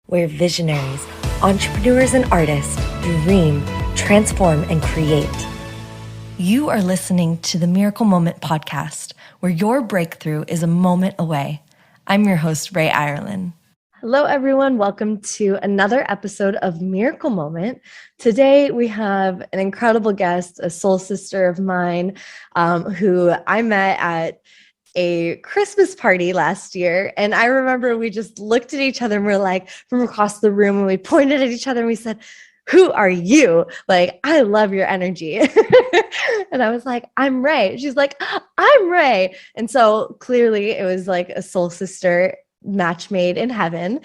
where visionaries, entrepreneurs, and artists dream, transform, and create. You are listening to the Miracle Moment podcast, where your breakthrough is a moment away. I'm your host, Rae Irelan. Hello, everyone. Welcome to another episode of Miracle Moment. Today, we have an incredible guest, a soul sister of mine, who I met at a Christmas party last year. And I remember we just looked at each other and we're like from across the room, and we pointed at each other and we said, "Who are you? Like, I love your energy." And I was like, "I'm Rae." She's like, "I'm Rae." And so clearly it was like a soul sister match made in heaven.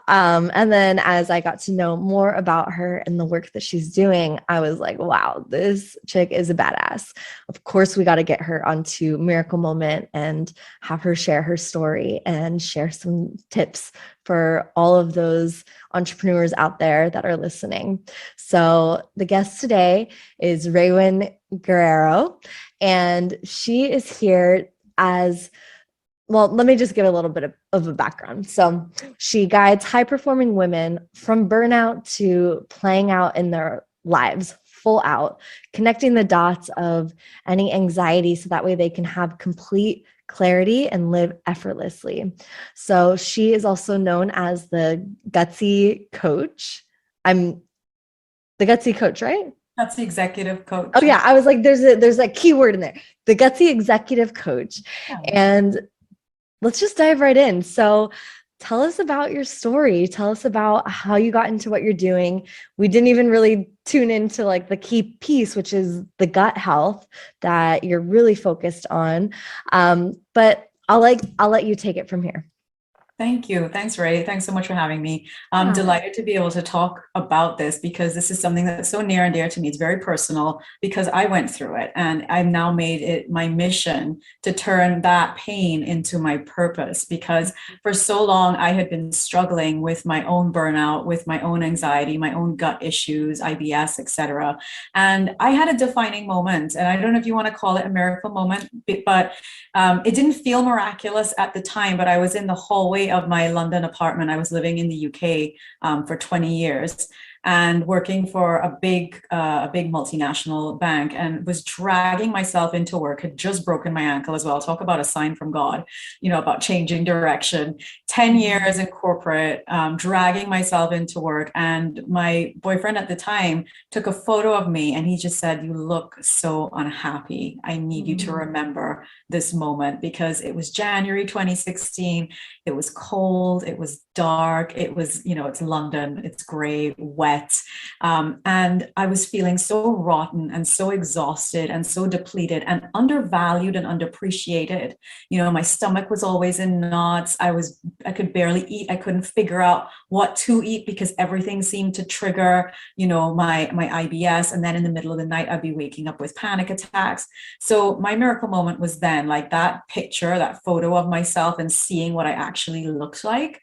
And then as I got to know more about her and the work that she's doing, I was like, wow, this chick is a badass. Of course, we got to get her onto Miracle Moment and have her share her story and share some tips for all of those entrepreneurs out there that are listening. So the guest today is Raewyn Guerrero, and she is here as well, let me just give a little bit of a background. So she guides high-performing women from burnout to playing out in their lives full out, connecting the dots of any anxiety so that way they can have complete clarity and live effortlessly. So she is also known as the Gutsy coach. I'm the Gutsy coach, right? That's the executive coach. Oh yeah, I was like, there's a key word in there. The Gutsy executive coach. Yeah. And let's just dive right in. So tell us about your story. Tell us about how you got into what you're doing. We didn't even really tune into like the key piece, which is the gut health that you're really focused on. But I'll let you take it from here. Thank you. Thanks, Rae. Thanks so much for having me. I'm delighted to be able to talk about this because this is something that's so near and dear to me. It's very personal because I went through it, and I've now made it my mission to turn that pain into my purpose, because for so long I had been struggling with my own burnout, with my own anxiety, my own gut issues, IBS, etc. And I had a defining moment, and I don't know if you want to call it a miracle moment, but it didn't feel miraculous at the time, but I was in the hallway of my London apartment. I was living in the UK for 20 years and working for a big multinational bank, and was dragging myself into work. Had just broken my ankle as well. Talk about a sign from God, about changing direction. 10 years in corporate, dragging myself into work. And my boyfriend at the time took a photo of me, and he just said, "You look so unhappy. I need you to remember this moment," because it was January 2016. It was cold. It was dark. It was, it's London. It's gray, wet. And I was feeling so rotten and so exhausted and so depleted and undervalued and underappreciated. My stomach was always in knots. I could barely eat. I couldn't figure out what to eat because everything seemed to trigger, my IBS. And then in the middle of the night, I'd be waking up with panic attacks. So my miracle moment was then, like that picture, that photo of myself and seeing what I actually looked like.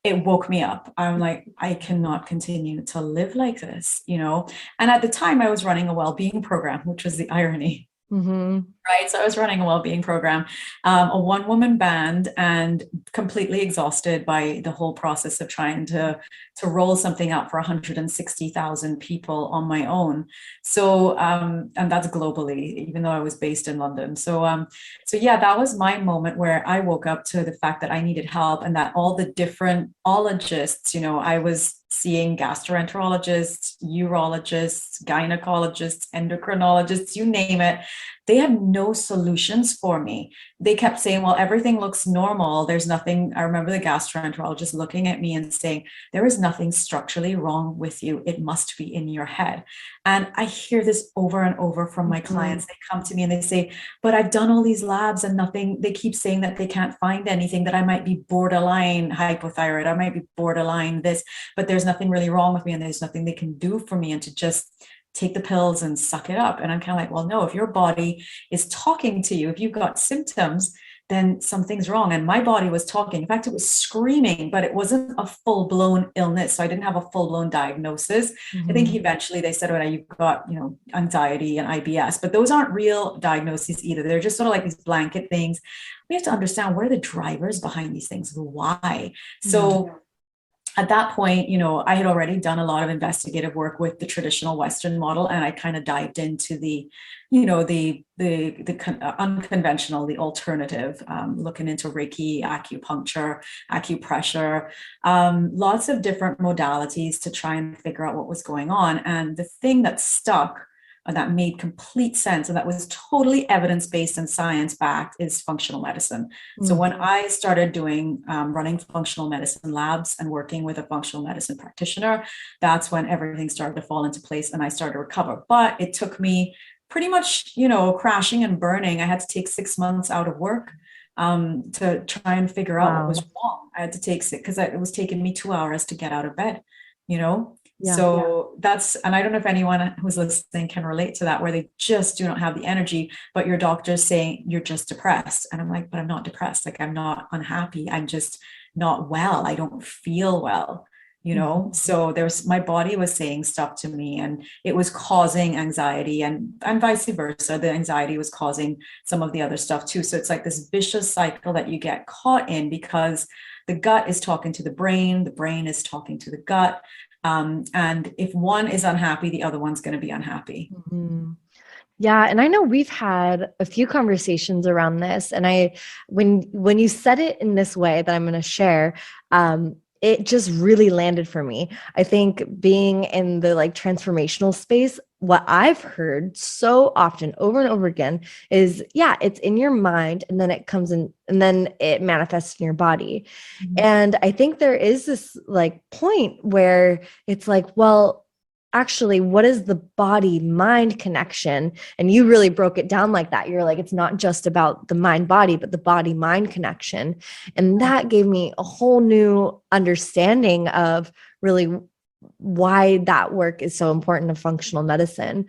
It woke me up. I'm like, I cannot continue to live like this, And at the time I was running a well-being program, which was the irony. Mm-hmm. Right. So I was running a well-being program, a one-woman band, and completely exhausted by the whole process of trying to roll something out for 160,000 people on my own. So, and that's globally, even though I was based in London. So yeah, that was my moment where I woke up to the fact that I needed help, and that all the different ologists, I was seeing gastroenterologists, urologists, gynecologists, endocrinologists, you name it. They had no solutions for me. They kept saying, well, everything looks normal. There's nothing. I remember the gastroenterologist looking at me and saying, there is nothing structurally wrong with you. It must be in your head. And I hear this over and over from my clients. They come to me and they say, but I've done all these labs and nothing. They keep saying that they can't find anything, that I might be borderline hypothyroid. I might be borderline this, but there's nothing really wrong with me, and there's nothing they can do for me, and to just take the pills and suck it up. And I'm kind of like, well, no, if your body is talking to you, if you've got symptoms, then something's wrong. And my body was talking. In fact, it was screaming, but it wasn't a full-blown illness. So I didn't have a full-blown diagnosis. Mm-hmm. I think eventually they said, oh, you've got, anxiety and IBS, but those aren't real diagnoses either. They're just sort of like these blanket things. We have to understand what are the drivers behind these things, why. So at that point, I had already done a lot of investigative work with the traditional Western model, and I kind of dived into the, unconventional, the alternative, looking into Reiki, acupuncture, acupressure, lots of different modalities to try and figure out what was going on. And the thing that stuck and that made complete sense and that was totally evidence-based and science-backed is functional medicine. So when I started doing running functional medicine labs and working with a functional medicine practitioner, that's when everything started to fall into place and I started to recover. But it took me pretty much, crashing and burning. I had to take 6 months out of work to try and figure out what was wrong. I had to take sick because it was taking me 2 hours to get out of bed, that's, and I don't know if anyone who's listening can relate to that, where they just do not have the energy, but your doctor's saying you're just depressed. And I'm like, but I'm not depressed. Like, I'm not unhappy. I'm just not well. I don't feel well, So my body was saying stuff to me and it was causing anxiety and vice versa. The anxiety was causing some of the other stuff too. So it's like this vicious cycle that you get caught in because the gut is talking to the brain is talking to the gut. And if one is unhappy, the other one's going to be unhappy. Yeah. And I know we've had a few conversations around this. And when you said it in this way that I'm going to share, it just really landed for me. I think being in the transformational space, what I've heard so often over and over again is, it's in your mind and then it comes in and then it manifests in your body. And I think there is this point where it's well, actually, what is the body-mind connection? And you really broke it down like that. You're like, it's not just about the mind-body, but the body-mind connection. And that gave me a whole new understanding of really why that work is so important to functional medicine.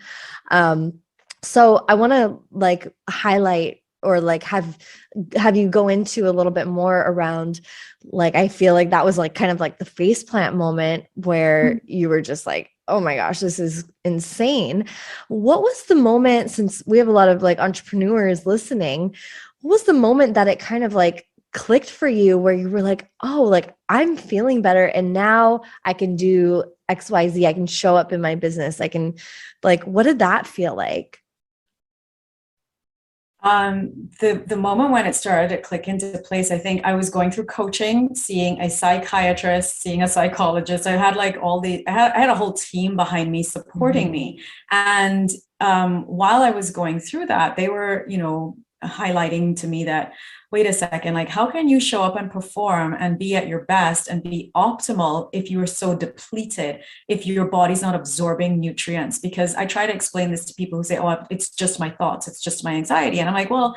So I want to highlight or have you go into a little bit more around, I feel like that was kind of the faceplant moment where you were just like, oh my gosh, this is insane. What was the moment, since we have a lot of entrepreneurs listening, what was the moment that it kind of clicked for you where you were like, oh, I'm feeling better and now I can do XYZ, I can show up in my business. I can what did that feel like? The moment when it started to click into place, I think I was going through coaching, seeing a psychiatrist, seeing a psychologist. I had I had a whole team behind me supporting me. And while I was going through that, they were, highlighting to me that, wait a second, how can you show up and perform and be at your best and be optimal if you are so depleted, if your body's not absorbing nutrients? Because I try to explain this to people who say, oh, it's just my thoughts, it's just my anxiety. And I'm like, well,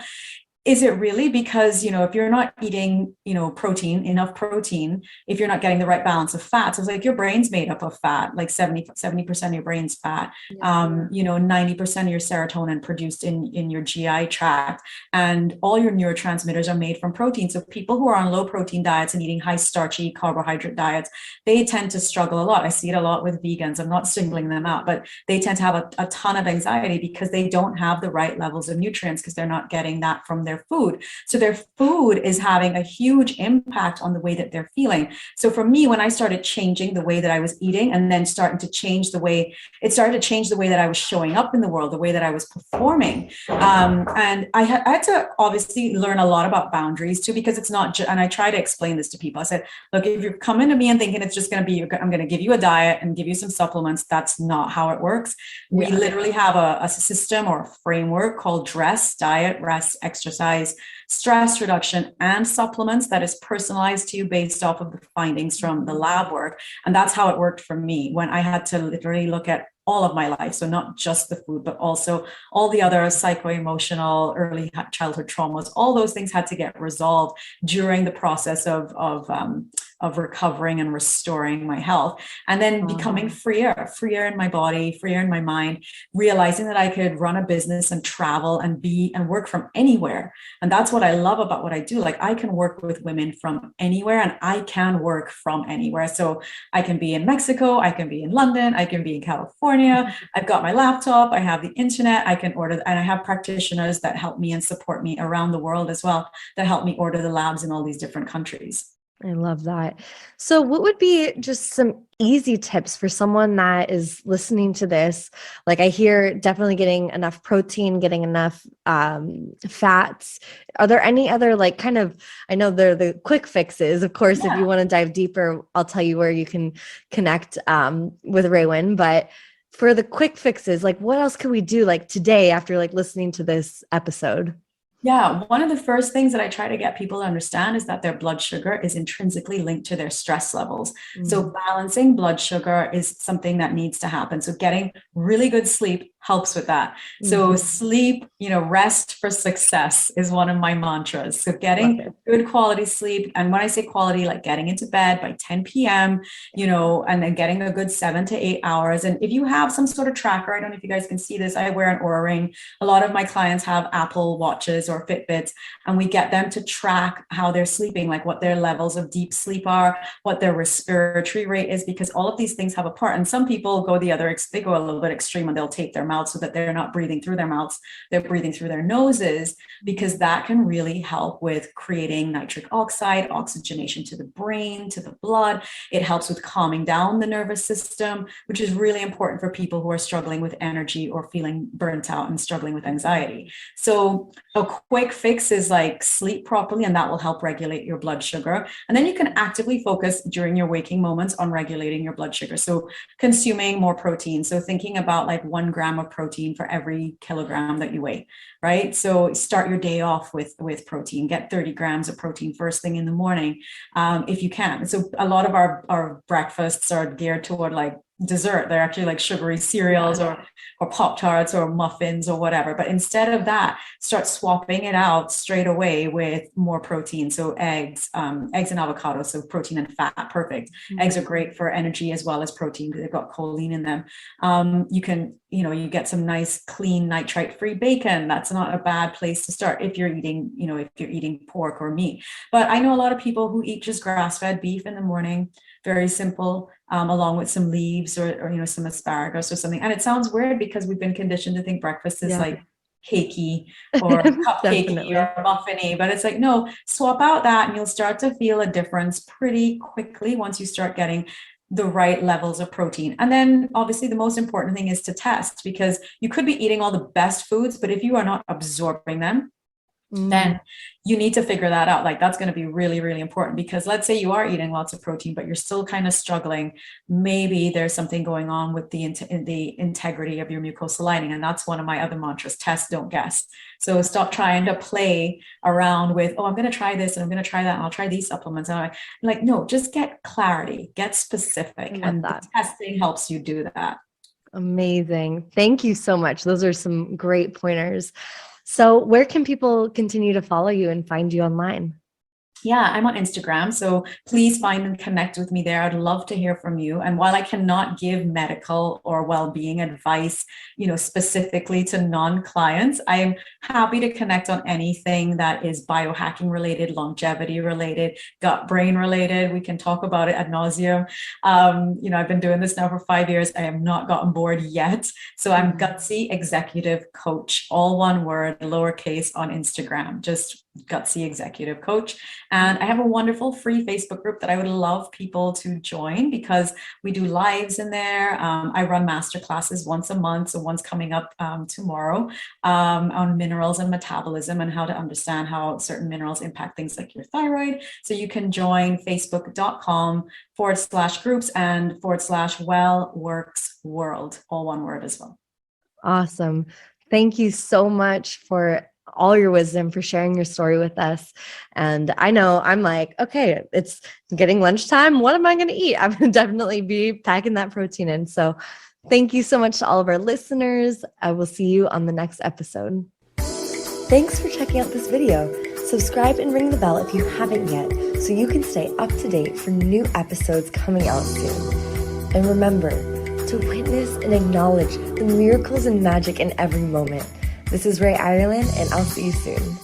is it really? Because, if you're not eating, enough protein, if you're not getting the right balance of fats, it's your brain's made up of fat, 70% of your brain's fat, 90% of your serotonin produced in your GI tract, and all your neurotransmitters are made from protein. So people who are on low protein diets and eating high starchy carbohydrate diets, they tend to struggle a lot. I see it a lot with vegans. I'm not singling them out, but they tend to have a ton of anxiety because they don't have the right levels of nutrients because they're not getting that from their food. So their food is having a huge impact on the way that they're feeling. So for me, when I started changing the way that I was eating and then starting to change the way, it started to change the way that I was showing up in the world, the way that I was performing. And I had to obviously learn a lot about boundaries too, because it's not and I try to explain this to people. I said, look, if you're coming to me and thinking it's just going to be, I'm going to give you a diet and give you some supplements, that's not how it works. We literally have a system or a framework called DRESS, diet, rest, exercise, stress reduction, and supplements that is personalized to you based off of the findings from the lab work. And that's how it worked for me when I had to literally look at all of my life. So not just the food, but also all the other psycho-emotional, early childhood traumas. All those things had to get resolved during the process of recovering and restoring my health, and then becoming freer in my body, freer in my mind, realizing that I could run a business and travel and be and work from anywhere. And that's what I love about what I do. I can work with women from anywhere, and I can work from anywhere. So I can be in Mexico, I can be in London, I can be in California. I've got my laptop, I have the internet, I can order, and I have practitioners that help me and support me around the world as well, that help me order the labs in all these different countries. I love that. So, what would be just some easy tips for someone that is listening to this? Like, I hear definitely getting enough protein, getting enough fats. Are there any other, like, kind of, I know they're the quick fixes. Of course, if you want to dive deeper, I'll tell you where you can connect with Raewyn. But for the quick fixes, like, what else can we do, like, today after, like, listening to this episode? Yeah, one of the first things that I try to get people to understand is that their blood sugar is intrinsically linked to their stress levels. So balancing blood sugar is something that needs to happen. So getting really good sleep helps with that. So sleep, rest for success is one of my mantras. So getting good quality sleep. And when I say quality, like getting into bed by 10 p.m., and then getting a good 7 to 8 hours. And if you have some sort of tracker, I don't know if you guys can see this, I wear an Oura ring. A lot of my clients have Apple Watches or Fitbits, and we get them to track how they're sleeping, like what their levels of deep sleep are, what their respiratory rate is, because all of these things have a part. And some people go they go a little bit extreme and they'll tape their mouths so that they're not breathing through their mouths, they're breathing through their noses, because that can really help with creating nitric oxide, oxygenation to the brain, to the blood. It helps with calming down the nervous system, which is really important for people who are struggling with energy or feeling burnt out and struggling with anxiety. So a quick fix is like sleep properly, and that will help regulate your blood sugar. And then you can actively focus during your waking moments on regulating your blood sugar. So consuming more protein. So thinking about like 1 gram of protein for every kilogram that you weigh, right? So start your day off with protein, get 30 grams of protein first thing in the morning, if you can. So a lot of our breakfasts are geared toward like dessert. They're actually like sugary cereals or Pop-Tarts or muffins or whatever. But instead of that, start swapping it out straight away with more protein. So eggs and avocados, so protein and fat, perfect. Eggs are great for energy as well as protein because they've got choline in them. You can, you get some nice, clean, nitrite-free bacon. That's not a bad place to start if you're eating pork or meat. But I know a lot of people who eat just grass-fed beef in the morning, very simple, along with some leaves or some asparagus or something. And it sounds weird because we've been conditioned to think breakfast is like cakey or cupcakey or muffiny, but it's like, no, swap out that and you'll start to feel a difference pretty quickly once you start getting the right levels of protein. And then obviously the most important thing is to test, because you could be eating all the best foods, but if you are not absorbing them, then you need to figure that out. Like that's going to be really, really important, because let's say you are eating lots of protein, but you're still kind of struggling. Maybe there's something going on with the integrity of your mucosal lining. And that's one of my other mantras: test, don't guess. So stop trying to play around with, I'm going to try this and I'm going to try that and I'll try these supplements. And no, just get clarity, get specific. And the testing helps you do that. Amazing. Thank you so much. Those are some great pointers. So where can people continue to follow you and find you online? Yeah, I'm on Instagram. So please find and connect with me there. I'd love to hear from you. And while I cannot give medical or well-being advice, specifically to non-clients, I am happy to connect on anything that is biohacking related, longevity related, gut-brain related. We can talk about it ad nauseum. I've been doing this now for 5 years. I have not gotten bored yet. So I'm Gutsy Executive Coach, all one word, lowercase, on Instagram, just Gutsy Executive Coach. And I have a wonderful free Facebook group that I would love people to join, because we do lives in there. I run master classes once a month. So one's coming up tomorrow on minerals and metabolism and how to understand how certain minerals impact things like your thyroid. So you can join facebook.com/groups and /wellworksworld, all one word as well. Awesome. Thank you so much for all your wisdom, for sharing your story with us. And I know I'm like, okay, it's getting lunchtime. What am I going to eat? I'm going to definitely be packing that protein in. So thank you so much to all of our listeners. I will see you on the next episode. Thanks for checking out this video. Subscribe and ring the bell if you haven't yet, so you can stay up to date for new episodes coming out soon. And remember to witness and acknowledge the miracles and magic in every moment. This is Rae Irelan, and I'll see you soon.